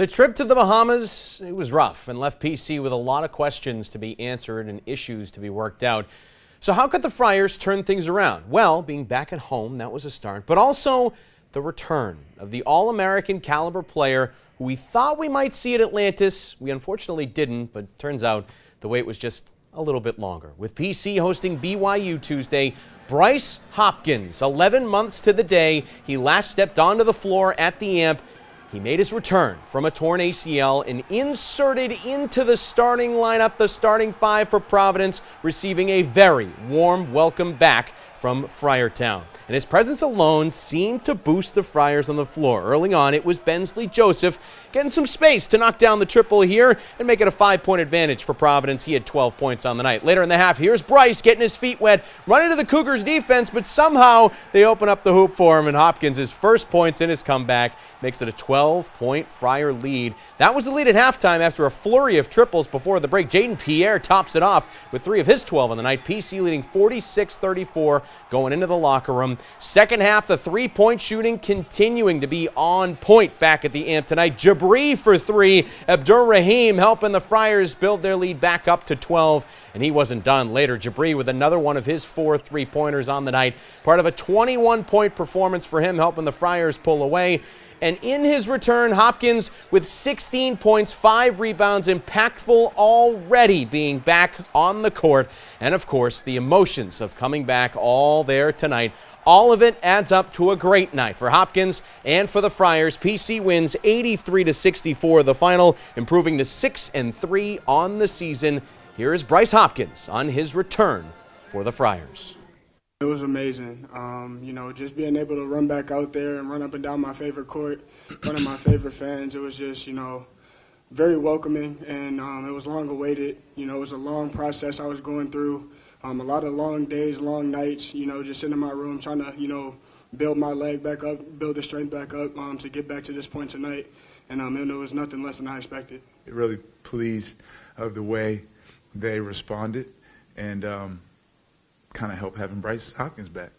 The trip to the Bahamas, it was rough and left PC with a lot of questions to be answered and issues to be worked out. So how could the Friars turn things around? Well, being back at home, that was a start, but also the return of the All-American caliber player who we thought we might see at Atlantis. We unfortunately didn't, but turns out the wait was just a little bit longer. With PC hosting BYU Tuesday, Bryce Hopkins, 11 months to the day he last stepped onto the floor at the Amp. He made his return from a torn ACL and inserted into the starting lineup, the starting five for Providence, receiving a very warm welcome back from Friartown. And his presence alone seemed to boost the Friars on the floor. Early on, it was Bensley Joseph getting some space to knock down the triple here and make it a 5-point advantage for Providence. He had 12 points on the night. Later in the half, here's Bryce getting his feet wet, running to the Cougars defense, but somehow they open up the hoop for him, and Hopkins, his first points in his comeback, makes it a 12-point Friar lead. That was the lead at halftime after a flurry of triples before the break. Jaden Pierre tops it off with 3 of his 12 on the night. PC leading 46-34 going into the locker room. Second half, the three-point shooting continuing to be on point back at the Amp tonight. Jabri for 3. Abdur-Rahim helping the Friars build their lead back up to 12, and he wasn't done. Later, Jabri with another one of his 4 3-pointers on the night. Part of a 21-point performance for him, helping the Friars pull away. And in his return, Hopkins with 16 points, 5 rebounds, impactful already being back on the court. And of course, the emotions of coming back all there tonight. All of it adds up to a great night for Hopkins and for the Friars. PC wins 83-64 the final, improving to 6-3 on the season. Here is Bryce Hopkins on his return for the Friars. It was amazing. Just being able to run back out there and run up and down my favorite court in front of my favorite fans, it was just, very welcoming, and it was long awaited. It was a long process I was going through, a lot of long days, long nights, just sitting in my room trying to, build my leg back up, build the strength back up to get back to this point tonight, and it was nothing less than I expected. Really pleased of the way they responded, and kind of help having Bryce Hopkins back.